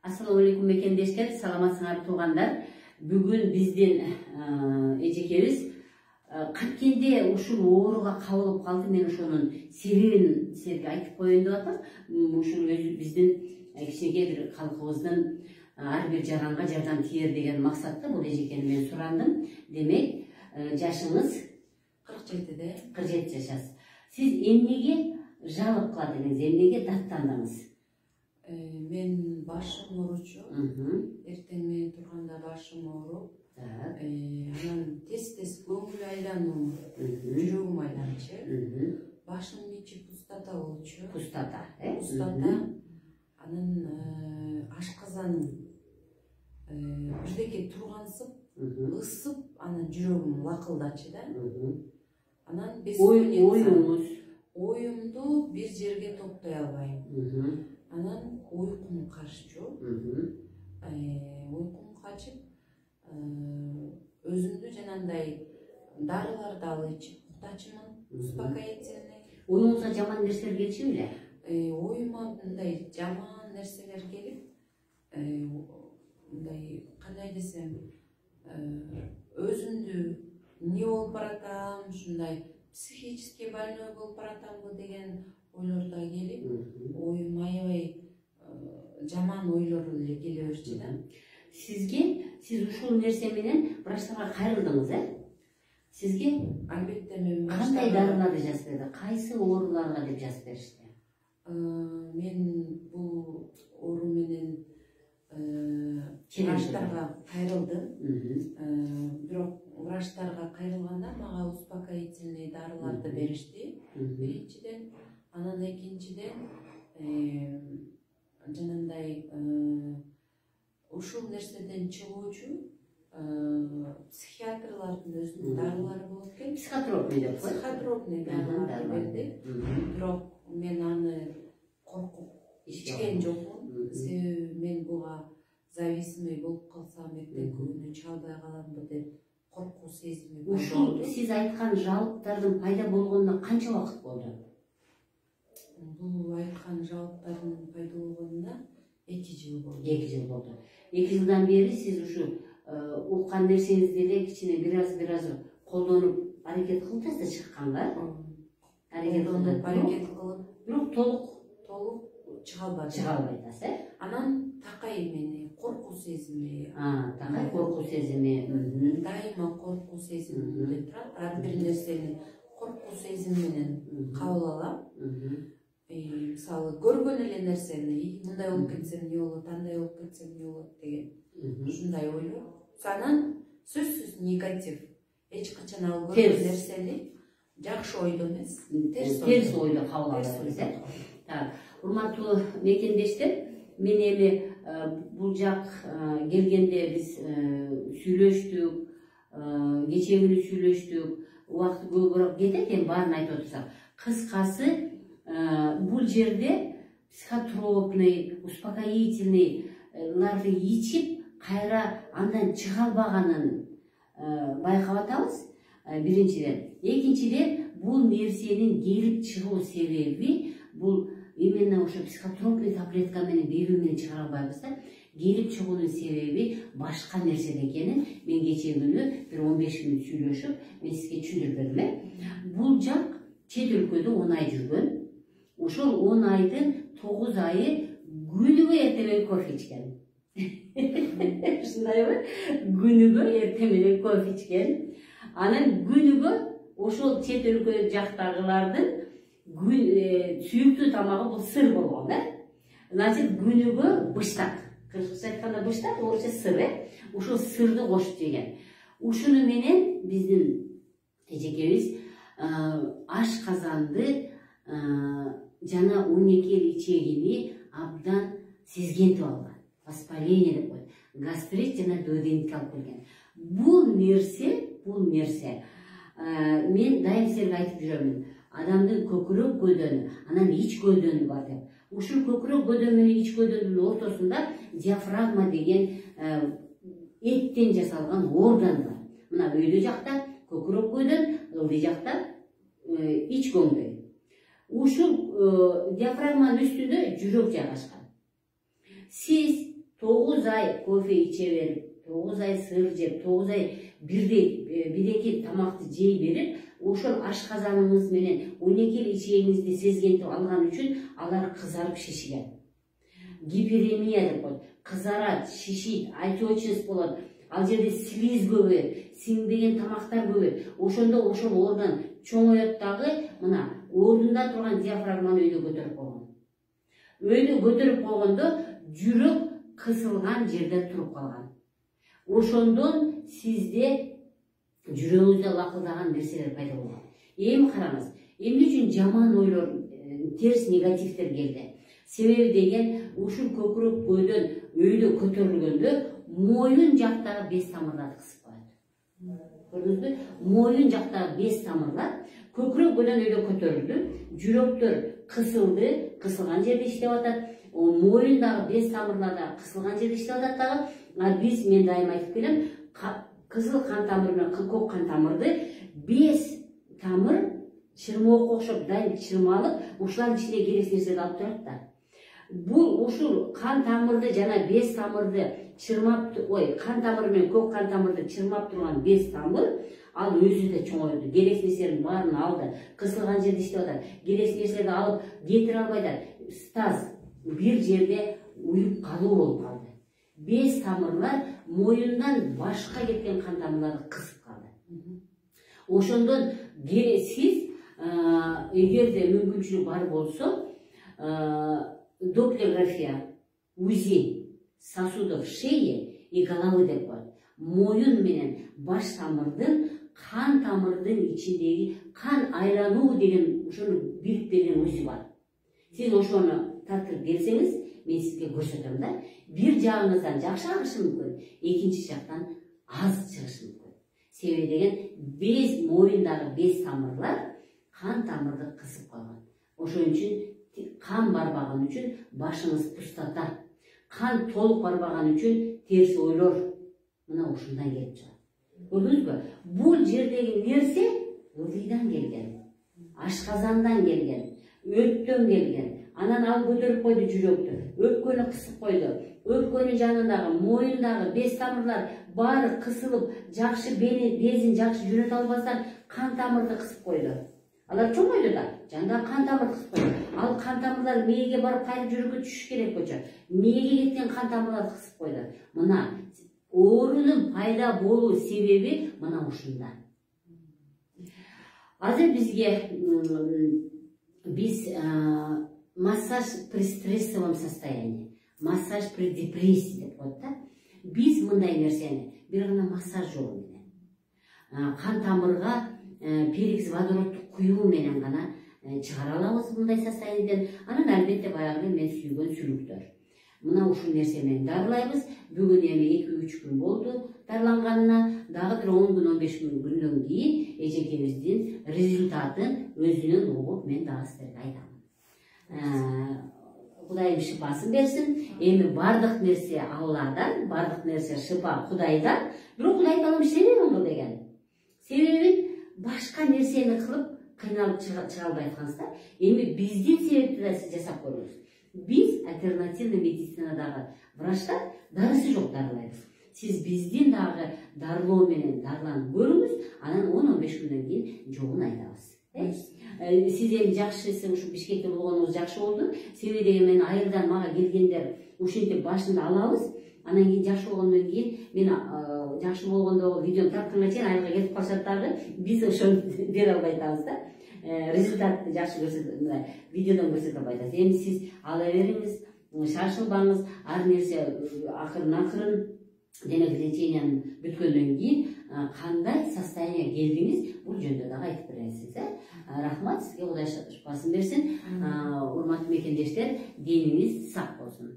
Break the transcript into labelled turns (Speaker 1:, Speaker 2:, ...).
Speaker 1: Assalamu alaikum mekендештер, саламатсыңар туугандар. Бүгүн биздин эжекебиз кайткенде ушул ооруга кабылып калды. Мен ошонун себебин силерге айтып коеюн деп атам. Ушул биздин кичинекей бир калкыбыздын ар бир жаранга жардам тиер деген максатта бул эжекени мен сурандым. Демек, жашыңыз
Speaker 2: 47-де.
Speaker 1: 47 жашасыз. Сиз эмнеге жалып каладыңыз, эмнеге даттандыңыз?
Speaker 2: Мен башым ооручу. Эртең менен турганда башым ооруп. Анан тез көңүл айлануу, жүрөгүм айланчу. Башымдын ичи пустота болчу.
Speaker 1: Пустота,
Speaker 2: Пустота. Анан ашказан бирдеке тургансып, ысып, анан жүрөгүм лакылдачы да. Анан оюмду бир жерге топтой албайм. Анан уйкум каччу. Уйкум качып, өзүмдү жанагындай дарыларды алып ичип уктачумун, успокоительный.
Speaker 1: Оюңузга жаман нерселер келчү беле?
Speaker 2: Оюма мындай жаман нерселер келип, мындай кандай десем, өзүмдү эмне болуп баратам, ушундай психически больной болуп баратамбы деген ойлор да келип, оюм аябай жаман ойлор эле келе берчү да.
Speaker 1: Сиз ушул нерсе менен врачтарга кайрылдыңыз, Сизге
Speaker 2: албетте мен
Speaker 1: кандай дарыларды жазып берди? Кайсы ооруларга деп жазып беришти?
Speaker 2: Мен бул оору менен врачтарга кайрылдым. Бирок врачтарга кайрылганда мага успокоительный дарыларды беришти. Биринчиден, анан экинчиден жанагындай ушул нерседен чыгуучу психиатрлардын өзүнүн дарылары болот экен.
Speaker 1: Психотропный деп коет.
Speaker 2: Психотропный дарыларды берди. Бирок мен аны коркуп ичкен жокмун. Себеби мен буга зависимый болуп калсам эртең күнү чыга албай каламбы деп коркуу сезими пайда болду.
Speaker 1: Ушул сиз айткан жалыктардын пайда болгонуна канча убакыт болду?
Speaker 2: Бул айткан жалыктардын пайда болгонуна 2 жыл болду.
Speaker 1: 2 жыл болду. 2 жылдан бери сиз ушу уккан нерсеңизди эле кичине бир аз колдонуп аракет кылып да чыкканга. Аракет кылып, бирок толук чыга албайт атасыз.
Speaker 2: Анан такай мени коркуу сезими.
Speaker 1: Такай коркуу сезими.
Speaker 2: Дайыма коркуу сезими деп турат. Ар бир нерсени коркуу сезим менен кабыл алам. Мисалы, көргөн эле нерсени, мындай болуп кетсе эмне болот, андай болуп кетсе эмне болот деген ушундай ойлор. Анан сөзсүз негатив. Эч качан ал көргөн нерсени жакшы ойдо эмес, терс
Speaker 1: ойдо кабыл аласыз. Урматтуу мекендештер, мен эми бул жак келгенде биз сүйлөштүк, кечээ күнү сүйлөштүк, убакыт көбүрөөк кетет, эми баарын айтып отурсак. Кыскасы, бул жерде психотропный, успокоительныйларды ичип, кайра андан чыга албаганын байкап атабыз. Биринчиден. Экинчиден, бул нерсенин келип чыгуу себеби бул именно ошо психотропный таблетка менен берүү менен чыгара албайбыз да. Келип чыгуунун себеби башка нерседе экенин мен кечээ күнү бир 15 мүнөт сүйлөшүп, мен сизге түшүндүрүп бердим. Бул жак чет өлкөдө 10 ай жүргөн. Ошол 10 айдын 9 айы күнүгө эртең менен кофе ичкен. Ушундайбы? Күнүгө эртең менен кофе ичкен. Анан күнүгө ошол чет өлкө жактагылардын сүйүктүү тамагы бул сыр болгон, Значит, күнүгө быштак. Кыргызча айтканда быштак, орусча сыр, Ушул сырды кошуп жеген. Ушуну менен биздин эжекебиз ашказанды жана 12 ичегини абдан сезгентип алган. Воспаление деп коет. Гастрит жана дөөгөндүк алып келген. Бул нерсе мен дайым силерге айтып жүрөмүн. Адамдын көкүрөк көдөнү, анан ич көдөнү бар деп. Ушул көкүрөк көдөн менен ич көдөнүн ортосунда диафрагма деген эттен жасалган орган бар. Мына өйдө жакта көкүрөк көдөн, ылдый жакта ич көңдөй. Ушул диафрагманын үстүндө жүрөк жайгашкан. Сиз ай кофе иче берип, 9 ай сыр жеп, 9 ай бирдей тамакты жей берип, ошол ашказаныңыз менен 12 ичегиңизди сезгентип алган үчүн алар кызарып шишиген. Гиперемия деп коет. Кызарат, шишит, отечность болот. Ал жерде слиз көбөйөт, сиңбеген тамактар көбөйөт. Ошондо ошол орган чоңоёт дагы, мына ордунда турган диафрагманы өйдө көтөрүп койгон. Өйдө көтөрүп койгондо жүрөк кысылган жерде туруп калган. Ошондон сизде жүрөгүңүздө лакылдаган нерселер пайда болгон. Эми караңыз, эмне үчүн жаман ойлор, терс негативдер келди? Себеби деген ушул көкүрөк көйдөн өйдө көтөрүлгөндө моюн жактагы без тамырларды кысып коет. Көрдүңүзбү? Моюн жактагы без тамырлар көкүрөк көйдөн өйдө көтөрүлдү, жүрөктөр кысылды, кысылган жерде иштеп атат. Моюндагы без тамырларда кысылган жерде иштеп атат дагы. Мен дайыма айтып келем, кызыл кан тамыры менен көк кан тамырды без тамыр чырмоокко окшоп дайым чырмалып, ушулардын ичине керексиз нерселерди алып турат да. Бул ушул кан тамырды жана без тамырды чырмап, кан тамыры менен көк кан тамырды чырмап турган без тамыр, ал өзү да чоңойду. Керексиз нерселердин баарын алды, кысылган жерде иштеп атат. Керексиз нерселерди алып кетире албай да стаз бир жерде уюп калуу болуп калды. Без тамырлар моюндан башка кеткен кан тамырларды кысып калды. Ошондон сиз эгерде мүмкүнчүлүк бар болсо, доплерография, УЗИ сосудов шеи и головы деп коет. Моюн менен баш тамырдын, кан тамырдын ичиндеги кан айлануу деген ошону билип берген УЗИ бар. Сиз ошону тартып келсеңиз, мен сизге көрсөтөм да. Бир жагыңыздан жакшы агышы мүмкүн, экинчи жактан аз чыгышы мүмкүн. Себеби деген без моюндагы без тамырлар кан тамырды кысып койгон. Ошон үчүн кан барбаган үчүн башыңыз пустата. Кан толук барбаган үчүн терс ойлор мына ушундан келип чыгат. Көрдүңүзбү? Бул жердеги нерсе ылдыйдан келген, ашказандан келген, өттөн келген. Анан ал көтөрүп койду жүрөктү, өпкөнү кысып койду. Өпкөнүн жанындагы, моюндагы без тамырлар баары кысылып, жакшы безин жакшы жөнөтө албастан кан тамырды кысып койду. Алар чоңойду да, жандагы кан тамырды кысып койду. Ал кан тамырлар мээге барып кайрып жүрөккө түшүш керек болчу. Мээге кеткен кан тамырларды кысып койду. Мына оорунун пайда болуу себеби мына ушунда. Азыр биз массаж при стрессовом состоянии, массаж при депрессии деп коет да. Биз мындай нерсени бир гана массаж жолу менен, кан тамырга перекис водородду куюу менен гана чыгара алабыз мындай состояниеден. Анан албетте баягы мен сүйгөн сүлүктөр. Мына ушул нерсе менен дарылайбыз. Бүгүн эми 2-3 күн болду дарыланганына, дагы бир 10 күн 15 күндөн кийин эжекебиздин результатын өзүнөн угуп мен дагы силерге айтам. Кудайым шипасын берсин. Эми бардык нерсе Алладан, бардык нерсе шипа Кудайдан. Бирок Кудай айталым иштебейм ул деген. Себеби башка нерсени кылып кыйналып чыга албай аткансыздар. Эми биздин себепти да сиз жасап көрүңүз. Биз альтернативный медицинадагы врачтар дарысы жок дарылайбыз. Сиз биздин дагы дарылоо менен дарыланып көрүңүз, анан 10-15 күндөн кийин жогун айтабыз. Сиз эми жакшысы ушу Бишкекте болгонуңуз жакшы болду. Себеби деген мен айылдан мага келгендер ушинтип башында алабыз. Анан кийин жакшы болгондон кийин мен жакшы болгондогу видеону тартканга чейин айылга кетип калышат дагы. Биз ошону бере албай атабыз да. Результатты жакшы көрсөтөт, видеодон көрсөтө албай атабыз. Эми сиз ала бериңиз, шашылбаңыз. Ар нерсе акырын демек лечениянын бүткөндөн кийин кандай состояние келдиңиз, бул жөнүндө дагы айтып бересиз. Рахмат, сизге Кудай шипасын берсин. Урматтуу мекендештер, деніңіз сак болсын.